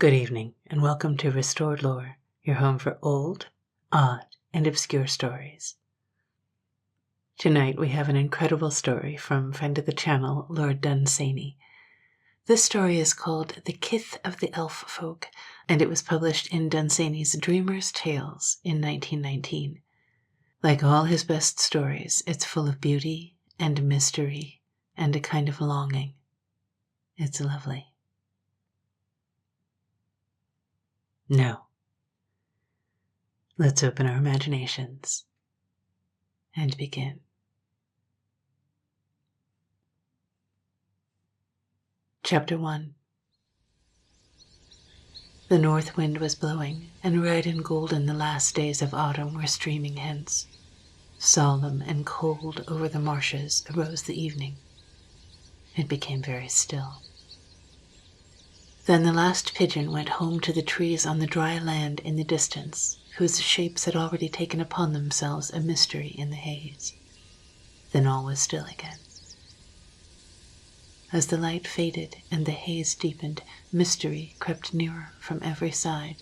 Good evening, and welcome to Restored Lore, your home for old, odd, and obscure stories. Tonight we have an incredible story from friend of the channel, Lord Dunsany. This story is called The Kith of the Elf Folk, and it was published in Dunsany's Dreamer's Tales in 1919. Like all his best stories, it's full of beauty and mystery and a kind of longing. It's lovely. Now, let's open our imaginations and begin. Chapter 1. The north wind was blowing, and red and golden the last days of autumn were streaming hence. Solemn and cold over the marshes arose the evening. It became very still. Then the last pigeon went home to the trees on the dry land in the distance, whose shapes had already taken upon themselves a mystery in the haze. Then all was still again. As the light faded and the haze deepened, mystery crept nearer from every side.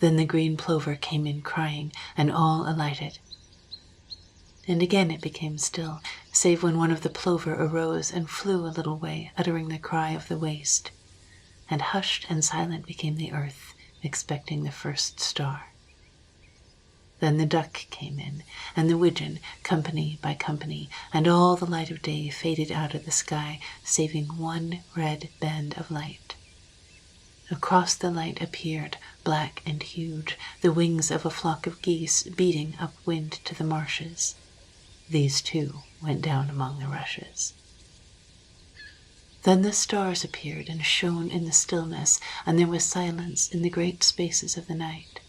Then the green plover came in crying, and all alighted. And again it became still, save when one of the plover arose and flew a little way, uttering the cry of the waste. And hushed and silent became the earth, expecting the first star. Then the duck came in, and the widgeon, company by company, and all the light of day faded out of the sky, saving one red band of light. Across the light appeared, black and huge, the wings of a flock of geese beating upwind to the marshes. These too went down among the rushes. Then the stars appeared and shone in the stillness, and there was silence in the great spaces of the night.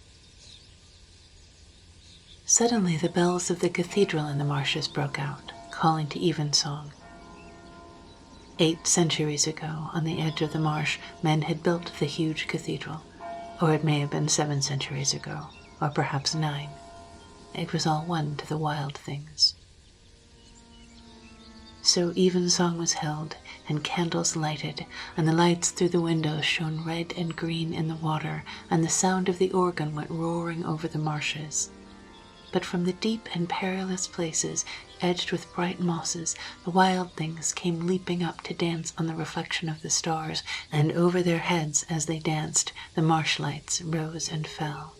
Suddenly the bells of the cathedral in the marshes broke out, calling to evensong. 8 centuries ago, on the edge of the marsh, men had built the huge cathedral, or it may have been 7 centuries ago, or perhaps 9. It was all one to the wild things. So evensong was held, and candles lighted, and the lights through the windows shone red and green in the water, and the sound of the organ went roaring over the marshes. But from the deep and perilous places, edged with bright mosses, the wild things came leaping up to dance on the reflection of the stars, and over their heads as they danced, the marsh lights rose and fell.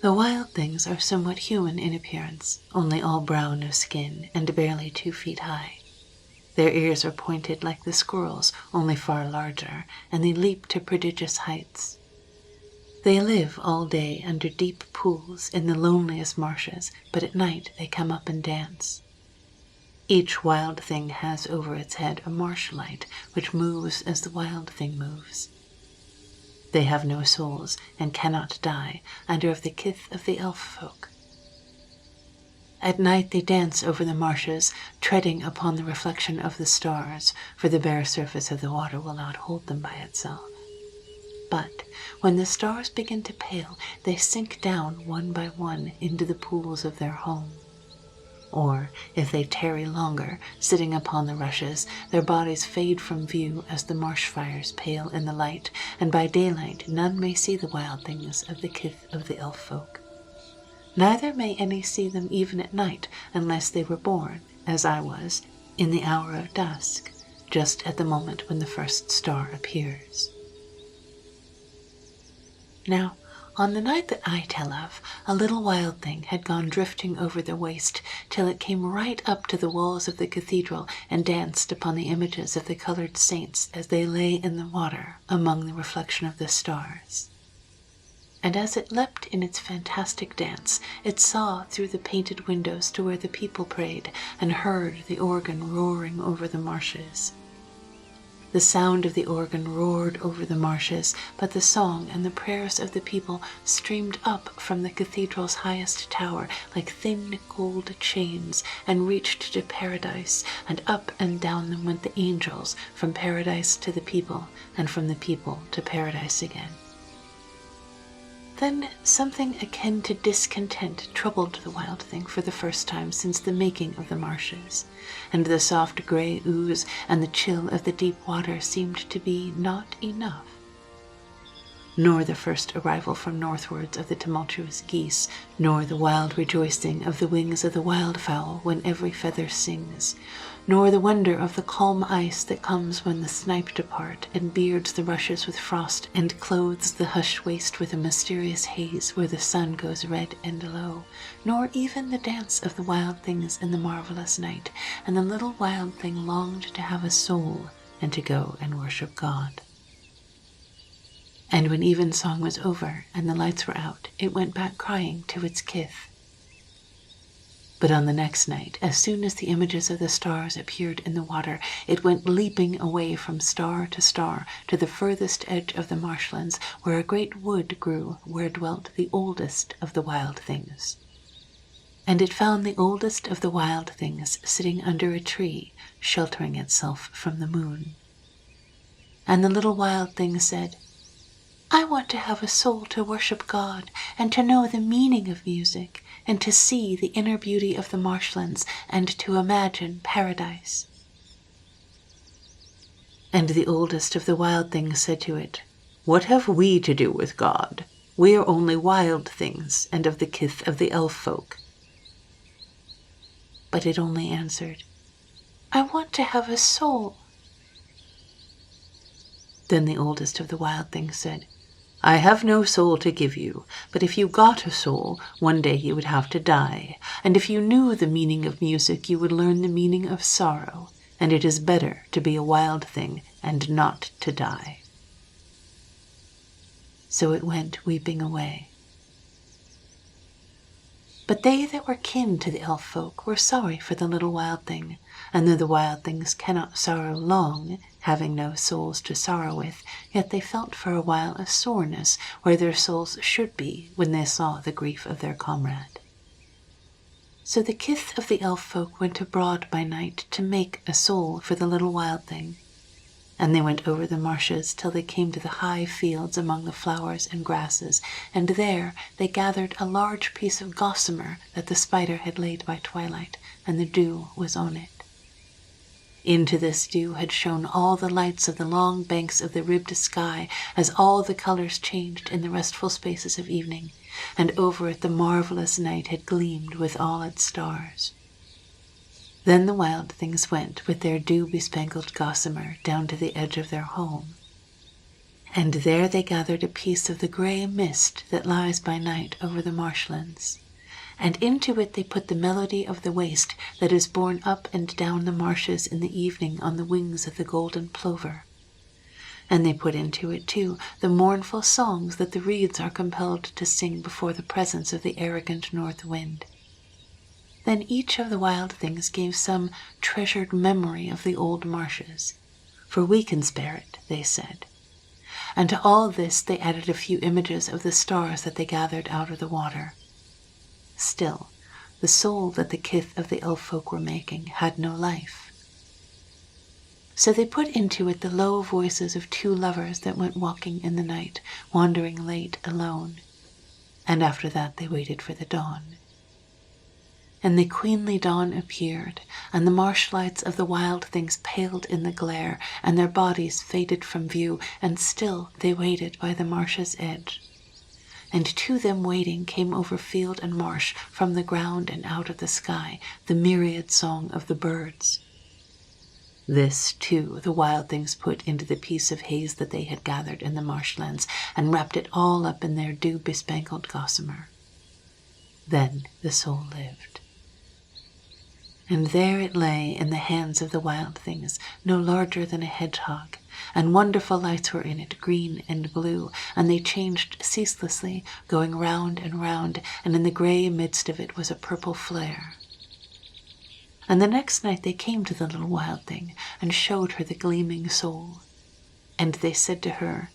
The wild things are somewhat human in appearance, only all brown of skin and barely 2 feet high. Their ears are pointed like the squirrels, only far larger, and they leap to prodigious heights. They live all day under deep pools in the loneliest marshes, but at night they come up and dance. Each wild thing has over its head a marsh light, which moves as the wild thing moves. They have no souls and cannot die, and are of the kith of the elf folk. At night they dance over the marshes, treading upon the reflection of the stars, for the bare surface of the water will not hold them by itself. But when the stars begin to pale, they sink down one by one into the pools of their home. Or, if they tarry longer, sitting upon the rushes, their bodies fade from view as the marsh fires pale in the light, and by daylight none may see the wild things of the kith of the elf folk. Neither may any see them even at night, unless they were born, as I was, in the hour of dusk, just at the moment when the first star appears. Now, on the night that I tell of, a little wild thing had gone drifting over the waste till it came right up to the walls of the cathedral and danced upon the images of the colored saints as they lay in the water among the reflection of the stars. And as it leapt in its fantastic dance, it saw through the painted windows to where the people prayed, and heard the organ roaring over the marshes. The sound of the organ roared over the marshes, but the song and the prayers of the people streamed up from the cathedral's highest tower like thin gold chains, and reached to paradise, and up and down them went the angels, from paradise to the people, and from the people to paradise again. Then something akin to discontent troubled the wild thing for the first time since the making of the marshes, and the soft grey ooze and the chill of the deep water seemed to be not enough nor the first arrival from northwards of the tumultuous geese, nor the wild rejoicing of the wings of the wildfowl when every feather sings, nor the wonder of the calm ice that comes when the snipe depart and beards the rushes with frost and clothes the hushed waste with a mysterious haze where the sun goes red and low, nor even the dance of the wild things in the marvelous night. And the little wild thing longed to have a soul and to go and worship God. And when evensong was over and the lights were out, it went back crying to its kith. But on the next night, as soon as the images of the stars appeared in the water, it went leaping away from star to the furthest edge of the marshlands, where a great wood grew, where dwelt the oldest of the wild things. And it found the oldest of the wild things sitting under a tree, sheltering itself from the moon. And the little wild thing said, "I want to have a soul to worship God, and to know the meaning of music, and to see the inner beauty of the marshlands, and to imagine paradise." And the oldest of the wild things said to it, "What have we to do with God? We are only wild things, and of the kith of the elf folk." But it only answered, "I want to have a soul." Then the oldest of the wild things said, "I have no soul to give you, but if you got a soul, one day you would have to die, and if you knew the meaning of music, you would learn the meaning of sorrow, and it is better to be a wild thing and not to die." So it went weeping away. But they that were kin to the elf folk were sorry for the little wild thing, and though the wild things cannot sorrow long, having no souls to sorrow with, yet they felt for a while a soreness where their souls should be when they saw the grief of their comrade. So the kith of the elf folk went abroad by night to make a soul for the little wild thing. And they went over the marshes till they came to the high fields among the flowers and grasses, and there they gathered a large piece of gossamer that the spider had laid by twilight, and the dew was on it. Into this dew had shone all the lights of the long banks of the ribbed sky, as all the colors changed in the restful spaces of evening, and over it the marvelous night had gleamed with all its stars. Then the wild things went with their dew-bespangled gossamer down to the edge of their home, and there they gathered a piece of the grey mist that lies by night over the marshlands, and into it they put the melody of the waste that is borne up and down the marshes in the evening on the wings of the golden plover. And they put into it, too, the mournful songs that the reeds are compelled to sing before the presence of the arrogant north wind. Then each of the wild things gave some treasured memory of the old marshes, "For we can spare it," they said. And to all this they added a few images of the stars that they gathered out of the water. Still, the soul that the kith of the elf folk were making had no life. So they put into it the low voices of two lovers that went walking in the night, wandering late alone. And after that they waited for the dawn. And the queenly dawn appeared, and the marsh lights of the wild things paled in the glare, and their bodies faded from view, and still they waited by the marsh's edge. And to them waiting came over field and marsh, from the ground and out of the sky, the myriad song of the birds. This, too, the wild things put into the piece of haze that they had gathered in the marshlands, and wrapped it all up in their dew-bespangled gossamer. Then the soul lived. And there it lay in the hands of the wild things, no larger than a hedgehog, and wonderful lights were in it, green and blue, and they changed ceaselessly, going round and round, and in the grey midst of it was a purple flare. And the next night they came to the little wild thing, and showed her the gleaming soul. And they said to her,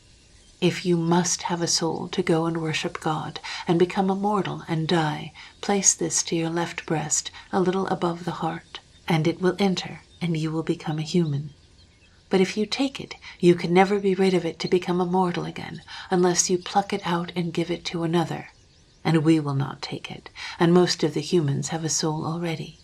"If you must have a soul to go and worship God, and become immortal and die, place this to your left breast, a little above the heart, and it will enter, and you will become a human. But if you take it, you can never be rid of it to become immortal again, unless you pluck it out and give it to another. And we will not take it, and most of the humans have a soul already.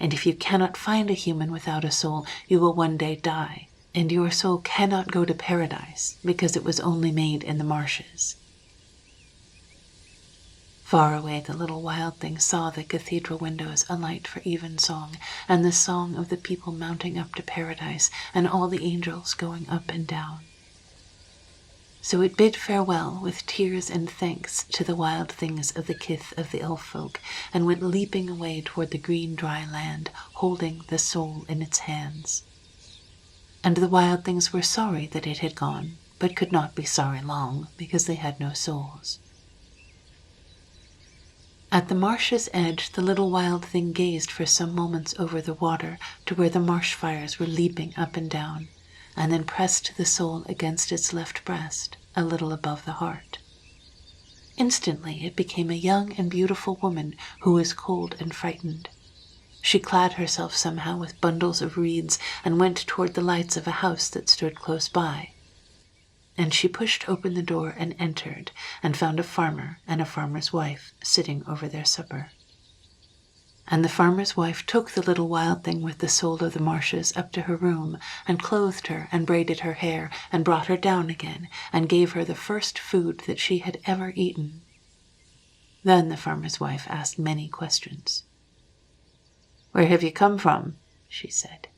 And if you cannot find a human without a soul, you will one day die, and your soul cannot go to paradise because it was only made in the marshes." Far away, the little wild thing saw the cathedral windows alight for evensong, and the song of the people mounting up to paradise, and all the angels going up and down. So it bid farewell with tears and thanks to the wild things of the Kith of the elf folk, and went leaping away toward the green dry land, holding the soul in its hands. And the wild things were sorry that it had gone, but could not be sorry long, because they had no souls. At the marsh's edge, the little wild thing gazed for some moments over the water to where the marsh fires were leaping up and down, and then pressed the soul against its left breast, a little above the heart. Instantly it became a young and beautiful woman who was cold and frightened. She clad herself somehow with bundles of reeds and went toward the lights of a house that stood close by. And she pushed open the door and entered, and found a farmer and a farmer's wife sitting over their supper. And the farmer's wife took the little wild thing with the soul of the marshes up to her room, and clothed her and braided her hair, and brought her down again, and gave her the first food that she had ever eaten. Then the farmer's wife asked many questions. "Where have you come from?" she said.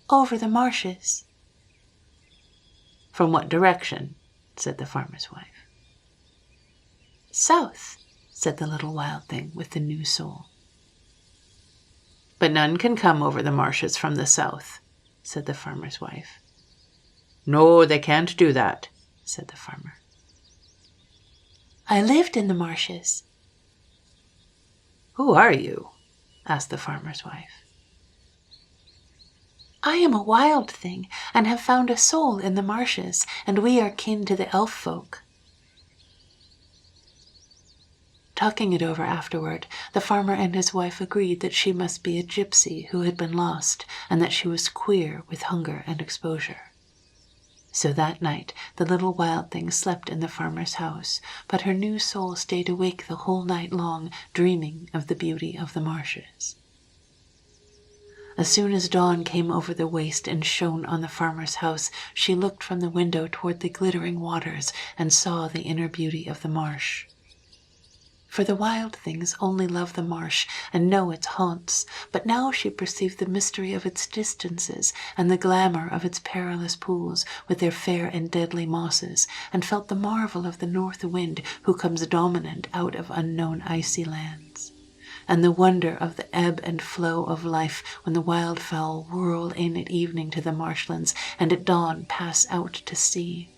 "Over the marshes." "From what direction?" said the farmer's wife. "South," said the little wild thing with the new soul. "But none can come over the marshes from the south," said the farmer's wife. "No, they can't do that," said the farmer. "I lived in the marshes." "Who are you?" asked the farmer's wife. "I am a wild thing, and have found a soul in the marshes, and we are kin to the elf folk." Talking it over afterward, the farmer and his wife agreed that she must be a gypsy who had been lost, and that she was queer with hunger and exposure. So that night the little wild thing slept in the farmer's house, but her new soul stayed awake the whole night long, dreaming of the beauty of the marshes. As soon as dawn came over the waste and shone on the farmer's house, she looked from the window toward the glittering waters and saw the inner beauty of the marsh. For the wild things only love the marsh and know its haunts, but now she perceived the mystery of its distances and the glamour of its perilous pools with their fair and deadly mosses, and felt the marvel of the north wind who comes dominant out of unknown icy lands, and the wonder of the ebb and flow of life when the wildfowl whirl in at evening to the marshlands and at dawn pass out to sea.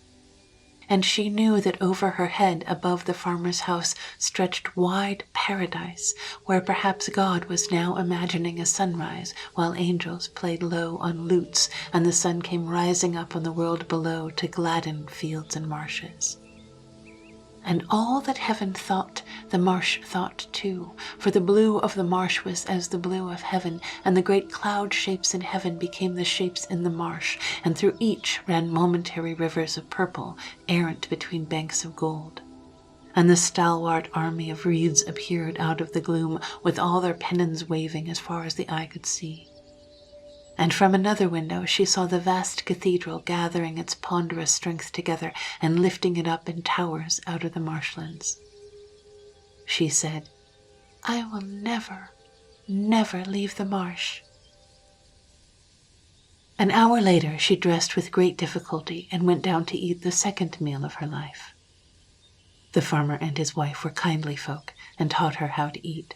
And she knew that over her head above the farmer's house stretched wide paradise, where perhaps God was now imagining a sunrise while angels played low on lutes and the sun came rising up on the world below to gladden fields and marshes. And all that heaven thought, the marsh thought too, for the blue of the marsh was as the blue of heaven, and the great cloud shapes in heaven became the shapes in the marsh, and through each ran momentary rivers of purple, errant between banks of gold. And the stalwart army of reeds appeared out of the gloom, with all their pennons waving as far as the eye could see. And from another window she saw the vast cathedral gathering its ponderous strength together and lifting it up in towers out of the marshlands. She said, "I will never, never leave the marsh." An hour later she dressed with great difficulty and went down to eat the second meal of her life. The farmer and his wife were kindly folk and taught her how to eat.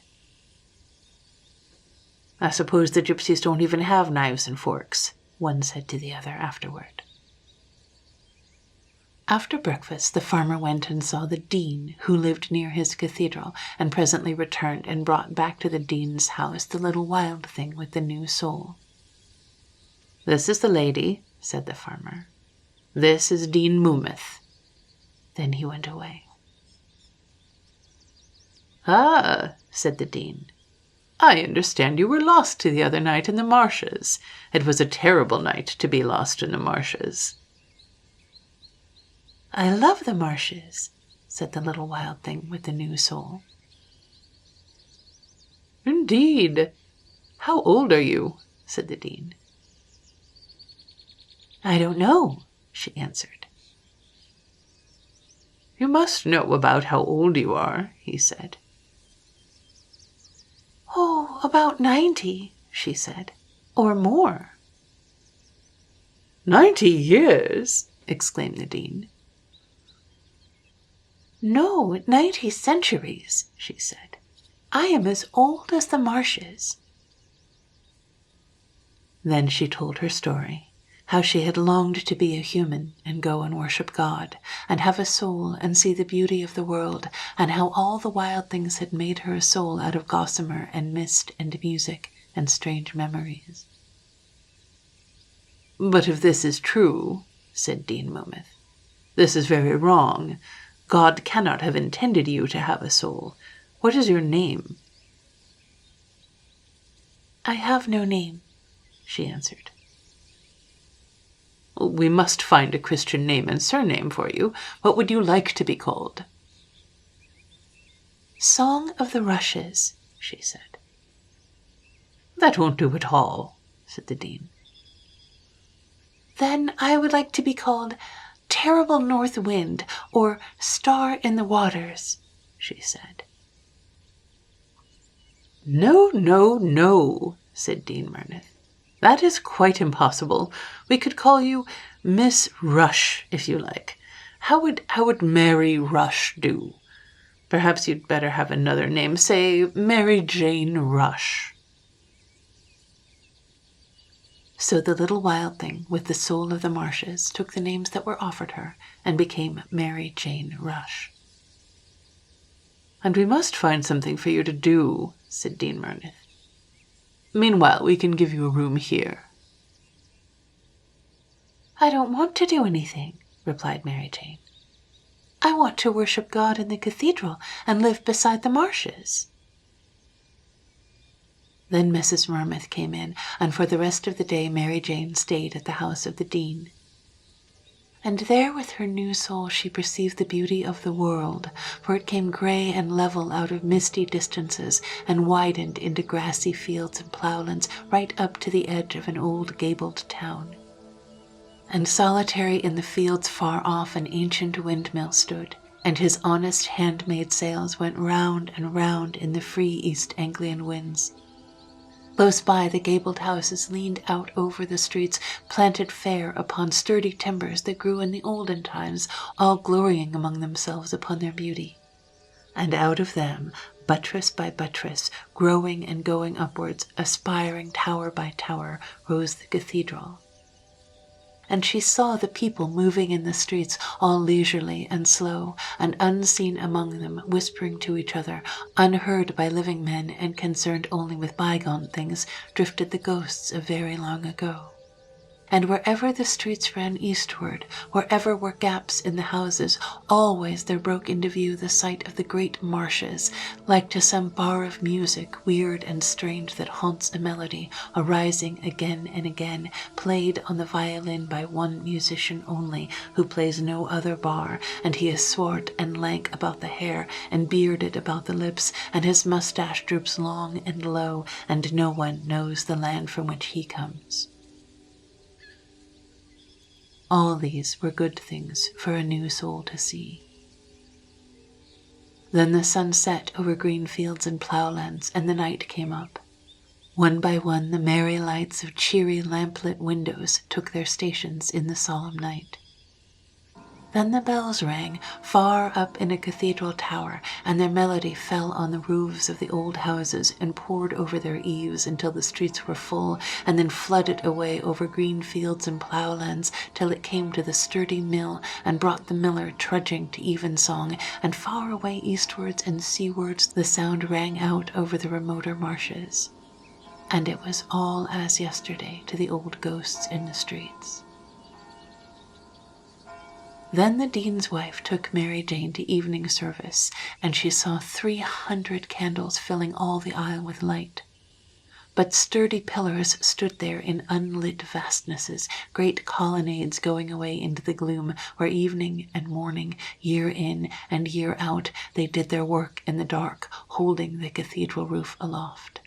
"I suppose the gypsies don't even have knives and forks," one said to the other afterward. After breakfast, the farmer went and saw the dean, who lived near his cathedral, and presently returned and brought back to the dean's house the little wild thing with the new soul. "This is the lady," said the farmer. "This is Dean Moomith." Then he went away. "Ah," said the dean, "I understand you were lost the other night in the marshes. It was a terrible night to be lost in the marshes." "I love the marshes," said the little wild thing with the new soul. "Indeed. How old are you?" said the dean. I don't know, she answered. You must know about how old you are, he said. Oh, about 90, she said, or more. 90 years, exclaimed the dean. No, 90 centuries, she said. I am as old as the marshes. Then she told her story, how she had longed to be a human and go and worship God, and have a soul and see the beauty of the world, and how all the wild things had made her a soul out of gossamer and mist and music and strange memories. But if this is true, said Dean Mometh, this is very wrong. God cannot have intended you to have a soul. What is your name? I have no name, she answered. We must find a Christian name and surname for you. What would you like to be called? Song of the Rushes, she said. That won't do at all, said the dean. Then I would like to be called Terrible North Wind or Star in the Waters, she said. No, no, no, said Dean Murnith. That is quite impossible. We could call you Miss Rush, if you like. How would Mary Rush do? Perhaps you'd better have another name. Say Mary Jane Rush. So the little wild thing with the soul of the marshes took the names that were offered her and became Mary Jane Rush. And we must find something for you to do, said Dean Murnith. Meanwhile, we can give you a room here. I don't want to do anything, replied Mary Jane. I want to worship God in the cathedral and live beside the marshes. Then Mrs. Murmeth came in, and for the rest of the day Mary Jane stayed at the house of the dean. And there with her new soul she perceived the beauty of the world, for it came grey and level out of misty distances and widened into grassy fields and ploughlands right up to the edge of an old gabled town. And solitary in the fields far off an ancient windmill stood, and his honest handmade sails went round and round in the free East Anglian winds. Close by the gabled houses leaned out over the streets, planted fair upon sturdy timbers that grew in the olden times, all glorying among themselves upon their beauty. And out of them, buttress by buttress, growing and going upwards, aspiring tower by tower, rose the cathedral. And she saw the people moving in the streets, all leisurely and slow, and unseen among them, whispering to each other, unheard by living men and concerned only with bygone things, drifted the ghosts of very long ago. And wherever the streets ran eastward, wherever were gaps in the houses, always there broke into view the sight of the great marshes, like to some bar of music, weird and strange, that haunts a melody, arising again and again, played on the violin by one musician only, who plays no other bar, and he is swart and lank about the hair, and bearded about the lips, and his moustache droops long and low, and no one knows the land from which he comes. All these were good things for a new soul to see. Then the sun set over green fields and ploughlands, and the night came up. One by one the merry lights of cheery lamplit windows took their stations in the solemn night. Then the bells rang far up in a cathedral tower, and their melody fell on the roofs of the old houses and poured over their eaves until the streets were full, and then flooded away over green fields and ploughlands till it came to the sturdy mill and brought the miller trudging to evensong, and far away eastwards and seawards the sound rang out over the remoter marshes. And it was all as yesterday to the old ghosts in the streets. Then the dean's wife took Mary Jane to evening service, and she saw 300 candles filling all the aisle with light. But sturdy pillars stood there in unlit vastnesses, great colonnades going away into the gloom, where evening and morning, year in and year out, they did their work in the dark, holding the cathedral roof aloft.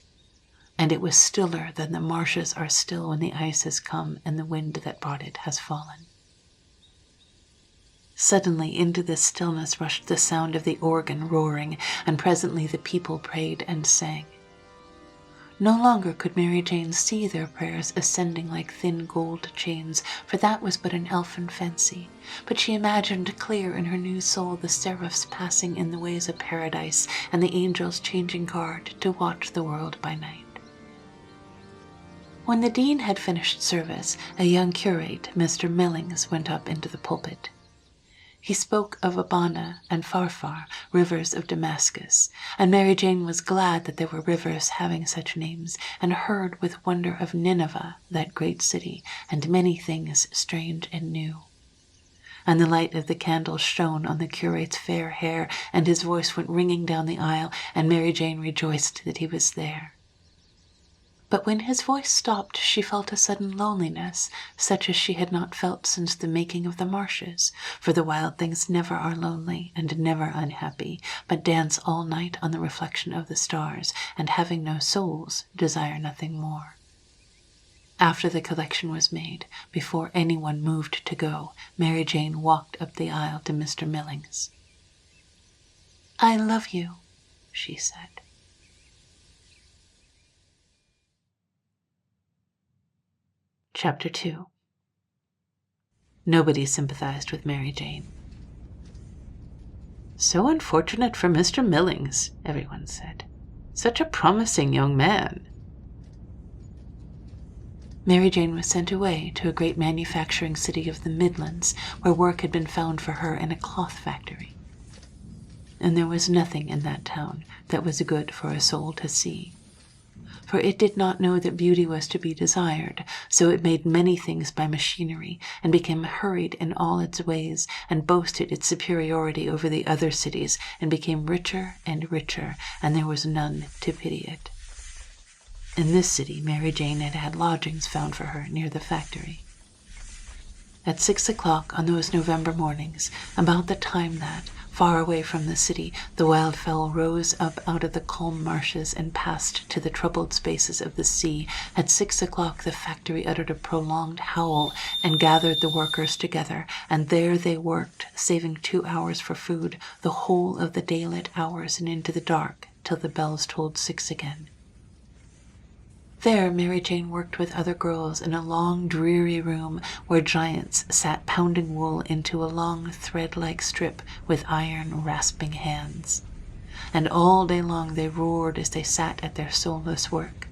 and it was stiller than the marshes are still when the ice has come and the wind that brought it has fallen. Suddenly into this stillness rushed the sound of the organ roaring, and presently the people prayed and sang. No longer could Mary Jane see their prayers ascending like thin gold chains, for that was but an elfin fancy, but she imagined clear in her new soul the seraphs passing in the ways of paradise, and the angels changing guard to watch the world by night. When the dean had finished service, a young curate, Mr. Millings, went up into the pulpit. He spoke of Abana and Pharphar, rivers of Damascus, and Mary Jane was glad that there were rivers having such names, and heard with wonder of Nineveh, that great city, and many things strange and new. And the light of the candles shone on the curate's fair hair, and his voice went ringing down the aisle, and Mary Jane rejoiced that he was there. But when his voice stopped, she felt a sudden loneliness, such as she had not felt since the making of the marshes, for the wild things never are lonely and never unhappy, but dance all night on the reflection of the stars, and having no souls, desire nothing more. After the collection was made, before anyone moved to go, Mary Jane walked up the aisle to Mr. Millings. "I love you," she said. Chapter 2. Nobody sympathized with Mary Jane. "So unfortunate for Mr. Millings," everyone said. "Such a promising young man." Mary Jane was sent away to a great manufacturing city of the Midlands, where work had been found for her in a cloth factory. And there was nothing in that town that was good for a soul to see. For it did not know that beauty was to be desired, so it made many things by machinery, and became hurried in all its ways, and boasted its superiority over the other cities, and became richer and richer, and there was none to pity it. In this city Mary Jane had had lodgings found for her near the factory. At 6 o'clock on those November mornings, about the time that, far away from the city, the wildfowl rose up out of the calm marshes and passed to the troubled spaces of the sea, at 6 o'clock the factory uttered a prolonged howl and gathered the workers together, and there they worked, saving 2 hours for food, the whole of the daylit hours and into the dark, till the bells tolled 6 again. There Mary Jane worked with other girls in a long, dreary room where giants sat pounding wool into a long, thread-like strip with iron, rasping hands. And all day long they roared as they sat at their soulless work.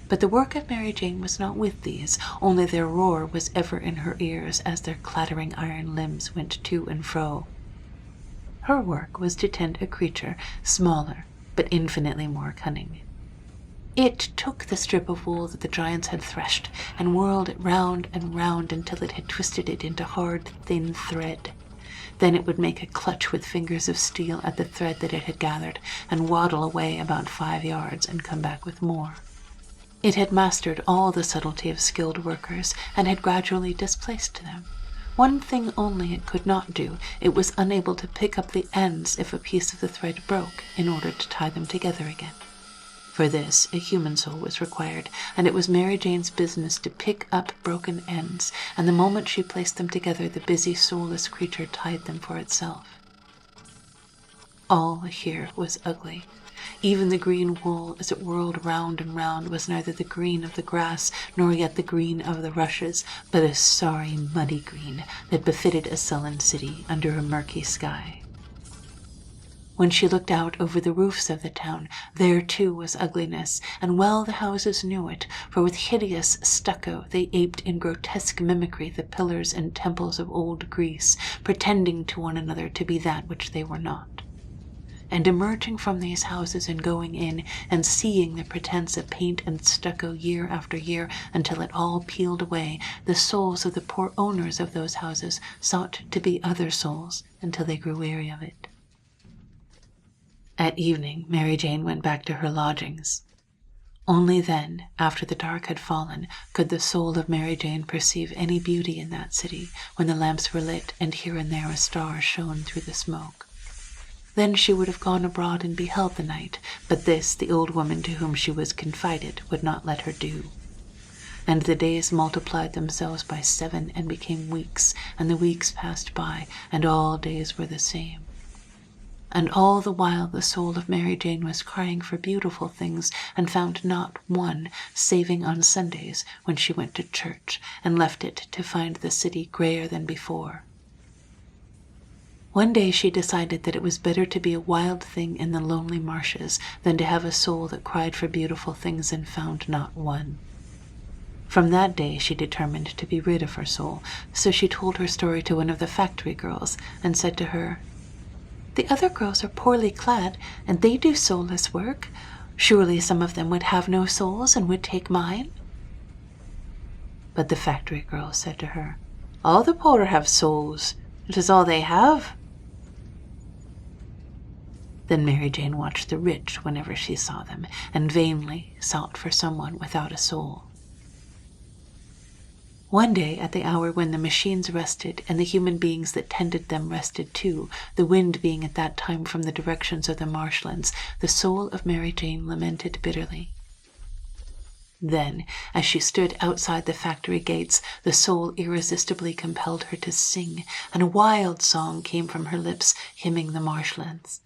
But the work of Mary Jane was not with these, only their roar was ever in her ears as their clattering iron limbs went to and fro. Her work was to tend a creature smaller, but infinitely more cunning. It took the strip of wool that the giants had threshed and whirled it round and round until it had twisted it into hard, thin thread. Then it would make a clutch with fingers of steel at the thread that it had gathered and waddle away about 5 yards and come back with more. It had mastered all the subtlety of skilled workers and had gradually displaced them. One thing only it could not do: it was unable to pick up the ends if a piece of the thread broke in order to tie them together again. For this, a human soul was required, and it was Mary Jane's business to pick up broken ends, and the moment she placed them together, the busy, soulless creature tied them for itself. All here was ugly. Even the green wool, as it whirled round and round, was neither the green of the grass, nor yet the green of the rushes, but a sorry, muddy green that befitted a sullen city under a murky sky. When she looked out over the roofs of the town, there too was ugliness, and well the houses knew it, for with hideous stucco they aped in grotesque mimicry the pillars and temples of old Greece, pretending to one another to be that which they were not. And emerging from these houses and going in, and seeing the pretense of paint and stucco year after year until it all peeled away, the souls of the poor owners of those houses sought to be other souls until they grew weary of it. At evening, Mary Jane went back to her lodgings. Only then, after the dark had fallen, could the soul of Mary Jane perceive any beauty in that city, when the lamps were lit and here and there a star shone through the smoke. Then she would have gone abroad and beheld the knight, but this the old woman to whom she was confided would not let her do. And the days multiplied themselves by 7 and became weeks, and the weeks passed by, and all days were the same. And all the while the soul of Mary Jane was crying for beautiful things, and found not one, saving on Sundays when she went to church, and left it to find the city grayer than before. One day she decided that it was better to be a wild thing in the lonely marshes than to have a soul that cried for beautiful things and found not one. From that day she determined to be rid of her soul, so she told her story to one of the factory girls, and said to her, "The other girls are poorly clad, and they do soulless work. Surely some of them would have no souls and would take mine." But the factory girl said to her, "All the poor have souls. It is all they have." Then Mary Jane watched the rich whenever she saw them, and vainly sought for someone without a soul. One day, at the hour when the machines rested and the human beings that tended them rested too, the wind being at that time from the directions of the marshlands, the soul of Mary Jane lamented bitterly. Then, as she stood outside the factory gates, the soul irresistibly compelled her to sing, and a wild song came from her lips, hymning the marshlands.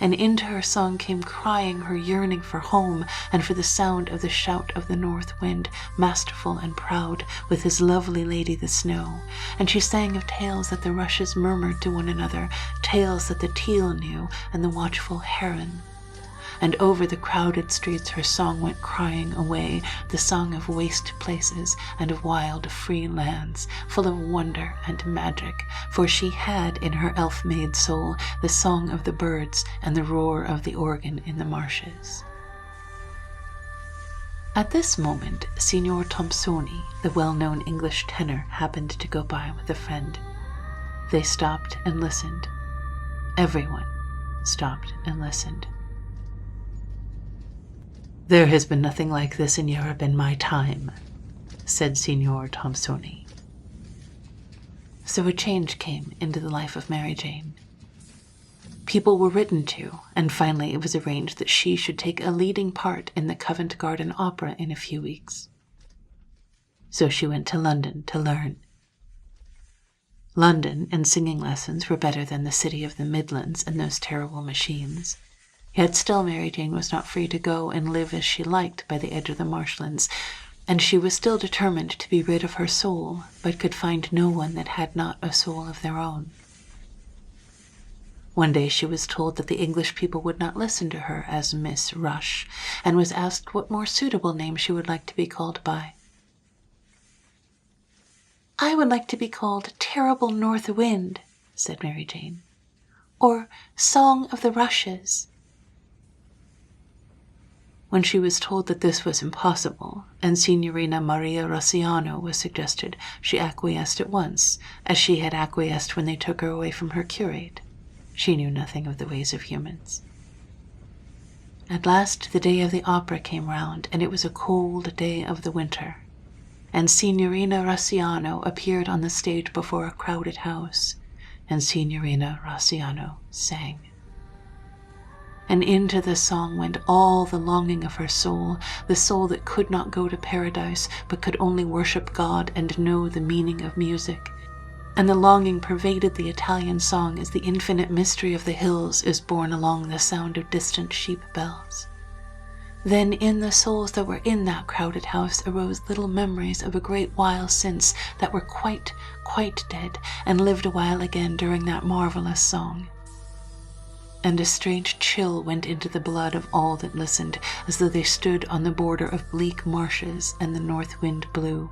And into her song came crying her yearning for home, and for the sound of the shout of the north wind, masterful and proud, with his lovely lady the snow. And she sang of tales that the rushes murmured to one another, tales that the teal knew, and the watchful heron. And over the crowded streets her song went crying away, the song of waste places and of wild free lands, full of wonder and magic, for she had in her elf-made soul the song of the birds and the roar of the organ in the marshes. At this moment, Signor Thompsoni, the well-known English tenor, happened to go by with a friend. They stopped and listened. Everyone stopped and listened. "There has been nothing like this in Europe in my time," said Signor Thompsoni. So a change came into the life of Mary Jane. People were written to, and finally it was arranged that she should take a leading part in the Covent Garden Opera in a few weeks. So she went to London to learn. London and singing lessons were better than the city of the Midlands and those terrible machines. Yet still Mary Jane was not free to go and live as she liked by the edge of the marshlands, and she was still determined to be rid of her soul, but could find no one that had not a soul of their own. One day she was told that the English people would not listen to her as Miss Rush, and was asked what more suitable name she would like to be called by. "I would like to be called Terrible North Wind," said Mary Jane, "or Song of the Rushes." When she was told that this was impossible, and Signorina Maria Rossiano was suggested, she acquiesced at once, as she had acquiesced when they took her away from her curate. She knew nothing of the ways of humans. At last the day of the opera came round, and it was a cold day of the winter, and Signorina Rossiano appeared on the stage before a crowded house, and Signorina Rossiano sang. And into the song went all the longing of her soul, the soul that could not go to paradise, but could only worship God and know the meaning of music. And the longing pervaded the Italian song as the infinite mystery of the hills is borne along the sound of distant sheep bells. Then in the souls that were in that crowded house arose little memories of a great while since that were quite dead, and lived a while again during that marvelous song. And a strange chill went into the blood of all that listened, as though they stood on the border of bleak marshes and the north wind blew.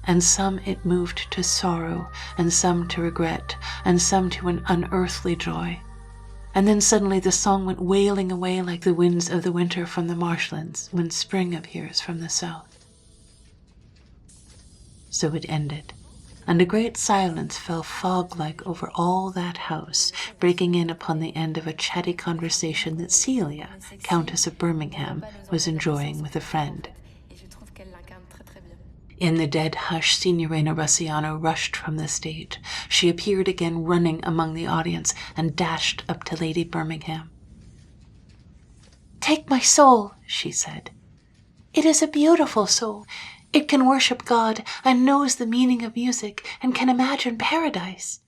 And some it moved to sorrow, and some to regret, and some to an unearthly joy. And then suddenly the song went wailing away like the winds of the winter from the marshlands when spring appears from the south. So it ended, and a great silence fell fog-like over all that house, breaking in upon the end of a chatty conversation that Celia, Countess of Birmingham, was enjoying with a friend. In the dead hush, Signorina Russiano rushed from the stage. She appeared again, running among the audience, and dashed up to Lady Birmingham. "Take my soul," she said. "It is a beautiful soul. It can worship God, and knows the meaning of music, and can imagine paradise.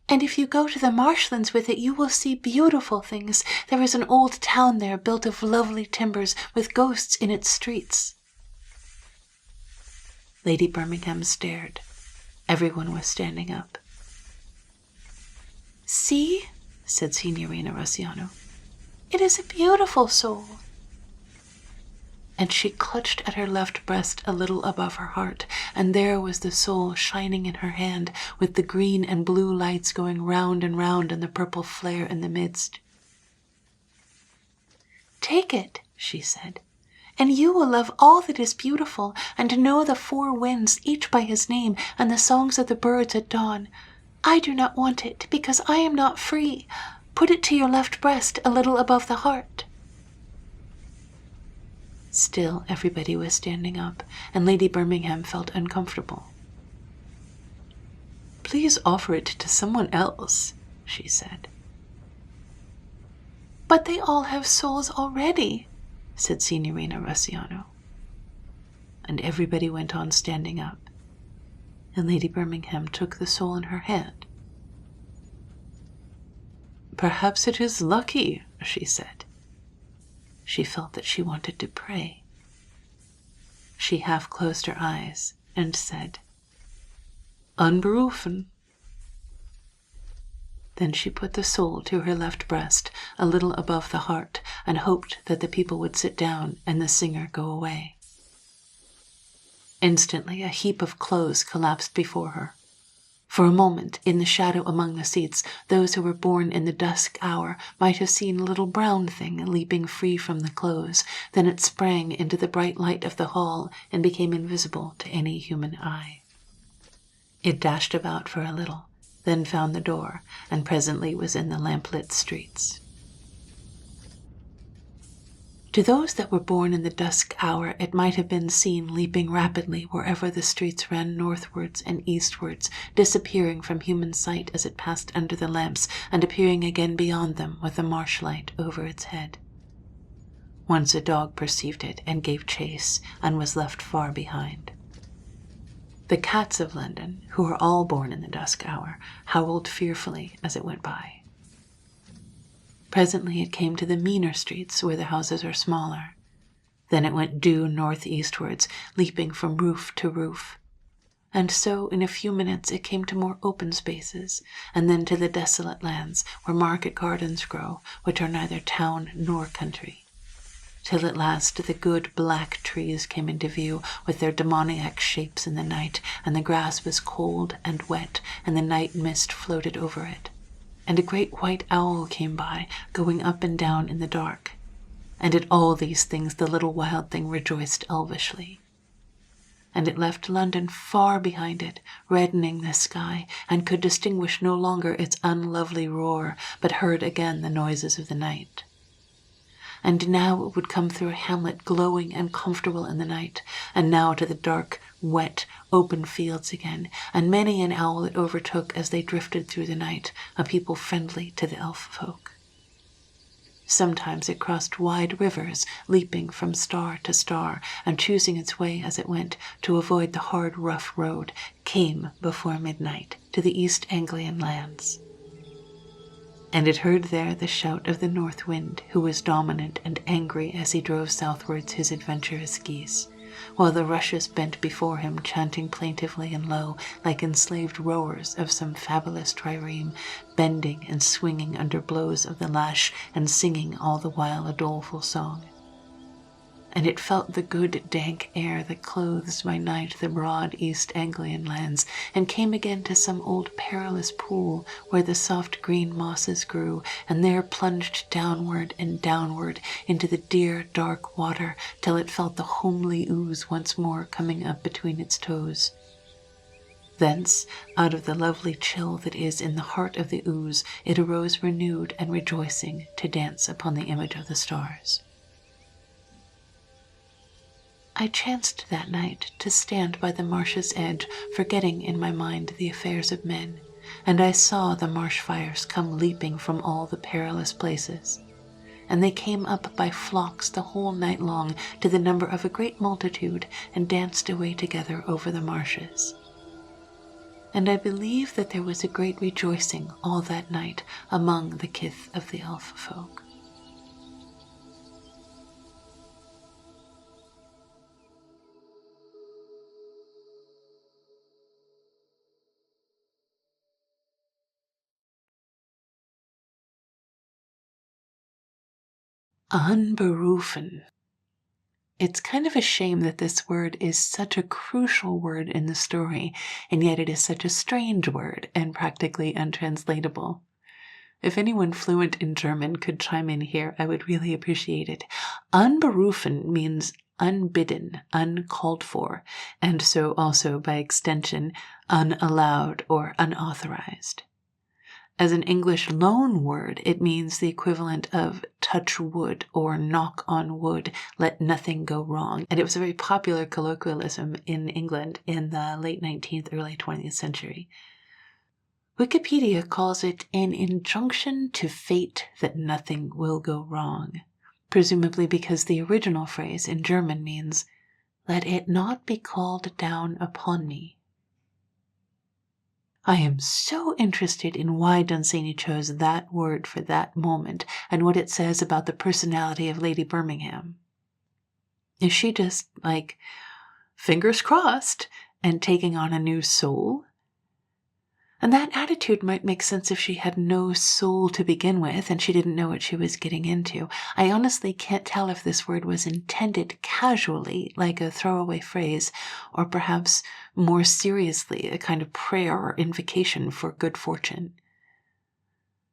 And if you go to the marshlands with it, you will see beautiful things. There is an old town there, built of lovely timbers, with ghosts in its streets." Lady Birmingham stared. Everyone was standing up. "See," said Signorina Russiano. "It is a beautiful soul." And she clutched at her left breast a little above her heart, and there was the soul shining in her hand, with the green and blue lights going round and round and the purple flare in the midst. "Take it," she said, "and you will love all that is beautiful, and know the four winds, each by his name, and the songs of the birds at dawn. I do not want it, because I am not free. Put it to your left breast, a little above the heart." Still, everybody was standing up, and Lady Birmingham felt uncomfortable. "Please offer it to someone else," she said. "But they all have souls already," said Signorina Russiano. And everybody went on standing up, and Lady Birmingham took the soul in her hand. "Perhaps it is lucky," she said. She felt that she wanted to pray. She half closed her eyes and said, "Unberufen." Then she put the soul to her left breast, a little above the heart, and hoped that the people would sit down and the singer go away. Instantly, a heap of clothes collapsed before her. For a moment, in the shadow among the seats, those who were born in the dusk hour might have seen a little brown thing leaping free from the clothes. Then it sprang into the bright light of the hall and became invisible to any human eye. It dashed about for a little, then found the door, and presently was in the lamplit streets. To those that were born in the dusk hour, it might have been seen leaping rapidly wherever the streets ran northwards and eastwards, disappearing from human sight as it passed under the lamps, and appearing again beyond them with the marsh light over its head. Once a dog perceived it and gave chase, and was left far behind. The cats of London, who were all born in the dusk hour, howled fearfully as it went by. Presently it came to the meaner streets where the houses are smaller. Then it went due northeastwards, leaping from roof to roof. And so in a few minutes it came to more open spaces, and then to the desolate lands where market gardens grow, which are neither town nor country. Till at last the good black trees came into view with their demoniac shapes in the night, and the grass was cold and wet, and the night mist floated over it. And a great white owl came by, going up and down in the dark. And at all these things the little wild thing rejoiced elvishly. And it left London far behind it, reddening the sky, and could distinguish no longer its unlovely roar, but heard again the noises of the night. And now it would come through a hamlet glowing and comfortable in the night, and now to the dark, wet, open fields again, and many an owl it overtook as they drifted through the night, a people friendly to the elf folk. Sometimes it crossed wide rivers, leaping from star to star, and choosing its way as it went to avoid the hard, rough road, came before midnight to the East Anglian lands. And it heard there the shout of the north wind, who was dominant and angry as he drove southwards his adventurous geese, while the rushes bent before him, chanting plaintively and low, like enslaved rowers of some fabulous trireme, bending and swinging under blows of the lash, and singing all the while a doleful song. And it felt the good dank air that clothes by night the broad East Anglian lands, and came again to some old perilous pool where the soft green mosses grew, and there plunged downward and downward into the dear dark water till it felt the homely ooze once more coming up between its toes. Thence, out of the lovely chill that is in the heart of the ooze, it arose renewed and rejoicing to dance upon the image of the stars. I chanced that night to stand by the marsh's edge, forgetting in my mind the affairs of men, and I saw the marsh fires come leaping from all the perilous places. And they came up by flocks the whole night long, to the number of a great multitude, and danced away together over the marshes. And I believe that there was a great rejoicing all that night among the Kith of the elf folk. Unberufen. It's kind of a shame that this word is such a crucial word in the story, and yet it is such a strange word and practically untranslatable. If anyone fluent in German could chime in here, I would really appreciate it. Unberufen means unbidden, uncalled for, and so also by extension, unallowed or unauthorized. As an English loan word, it means the equivalent of touch wood or knock on wood, let nothing go wrong. And it was a very popular colloquialism in England in the late 19th, early 20th century. Wikipedia calls it an injunction to fate that nothing will go wrong, presumably because the original phrase in German means, let it not be called down upon me. I am so interested in why Dunsany chose that word for that moment and what it says about the personality of Lady Birmingham. Is she just, like, fingers crossed and taking on a new soul? And that attitude might make sense if she had no soul to begin with and she didn't know what she was getting into. I honestly can't tell if this word was intended casually, like a throwaway phrase, or perhaps more seriously, a kind of prayer or invocation for good fortune.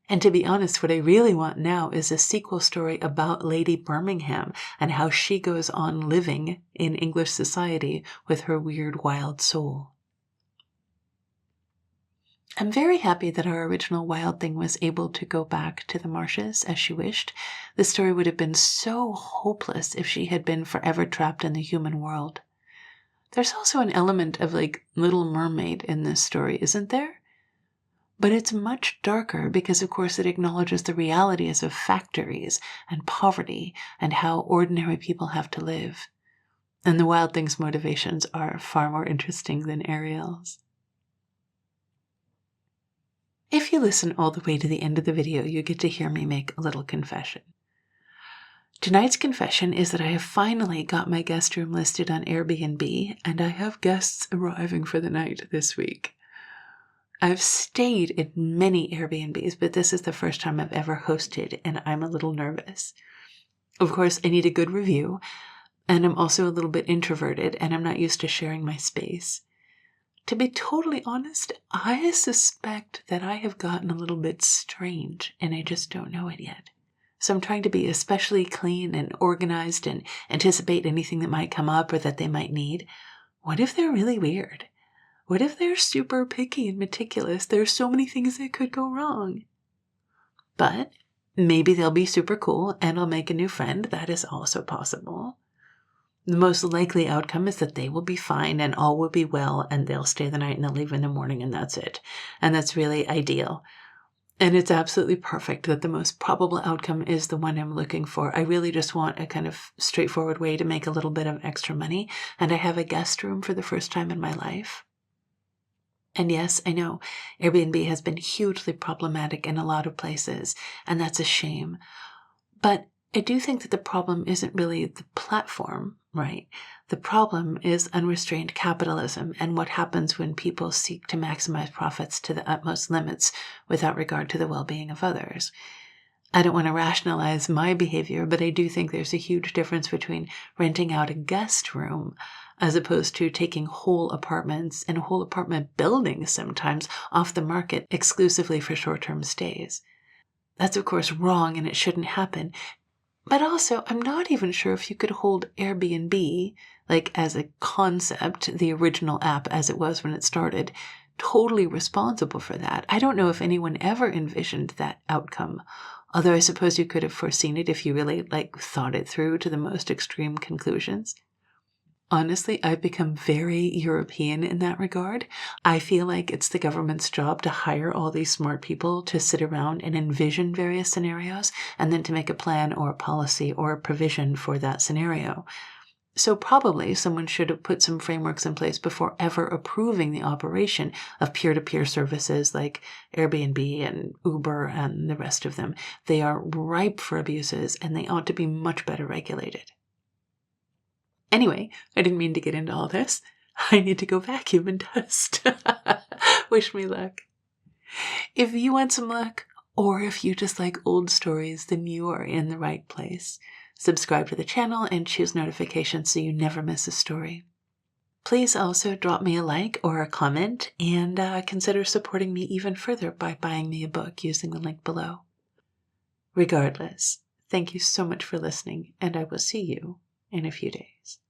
And to be honest, what I really want now is a sequel story about Lady Birmingham and how she goes on living in English society with her weird, wild soul. I'm very happy that our original Wild Thing was able to go back to the marshes as she wished. The story would have been so hopeless if she had been forever trapped in the human world. There's also an element of, like, Little Mermaid in this story, isn't there? But it's much darker because, of course, it acknowledges the realities of factories and poverty and how ordinary people have to live. And the Wild Thing's motivations are far more interesting than Ariel's. If you listen all the way to the end of the video, you get to hear me make a little confession. Tonight's confession is that I have finally got my guest room listed on Airbnb, and I have guests arriving for the night this week. I've stayed in many Airbnbs, but this is the first time I've ever hosted, and I'm a little nervous. Of course, I need a good review, and I'm also a little bit introverted, and I'm not used to sharing my space. To be totally honest, I suspect that I have gotten a little bit strange, and I just don't know it yet. So I'm trying to be especially clean and organized and anticipate anything that might come up or that they might need. What if they're really weird? What if they're super picky and meticulous? There's so many things that could go wrong. But maybe they'll be super cool and I'll make a new friend. That is also possible. The most likely outcome is that they will be fine and all will be well and they'll stay the night and they'll leave in the morning and that's it. And that's really ideal. And it's absolutely perfect that the most probable outcome is the one I'm looking for. I really just want a kind of straightforward way to make a little bit of extra money. And I have a guest room for the first time in my life. And yes, I know Airbnb has been hugely problematic in a lot of places, and that's a shame. But I do think that the problem isn't really the platform, right? The problem is unrestrained capitalism and what happens when people seek to maximize profits to the utmost limits without regard to the well-being of others. I don't want to rationalize my behavior, but I do think there's a huge difference between renting out a guest room as opposed to taking whole apartments and whole apartment buildings sometimes off the market exclusively for short-term stays. That's of course wrong and it shouldn't happen. But also, I'm not even sure if you could hold Airbnb, like as a concept, the original app as it was when it started, totally responsible for that. I don't know if anyone ever envisioned that outcome, although I suppose you could have foreseen it if you really, thought it through to the most extreme conclusions. Honestly, I've become very European in that regard. I feel like it's the government's job to hire all these smart people to sit around and envision various scenarios and then to make a plan or a policy or a provision for that scenario. So probably someone should have put some frameworks in place before ever approving the operation of peer-to-peer services like Airbnb and Uber and the rest of them. They are ripe for abuses and they ought to be much better regulated. Anyway, I didn't mean to get into all this. I need to go vacuum and dust. Wish me luck. If you want some luck, or if you just like old stories, then you are in the right place. Subscribe to the channel and choose notifications so you never miss a story. Please also drop me a like or a comment and consider supporting me even further by buying me a book using the link below. Regardless, thank you so much for listening, and I will see you in a few days.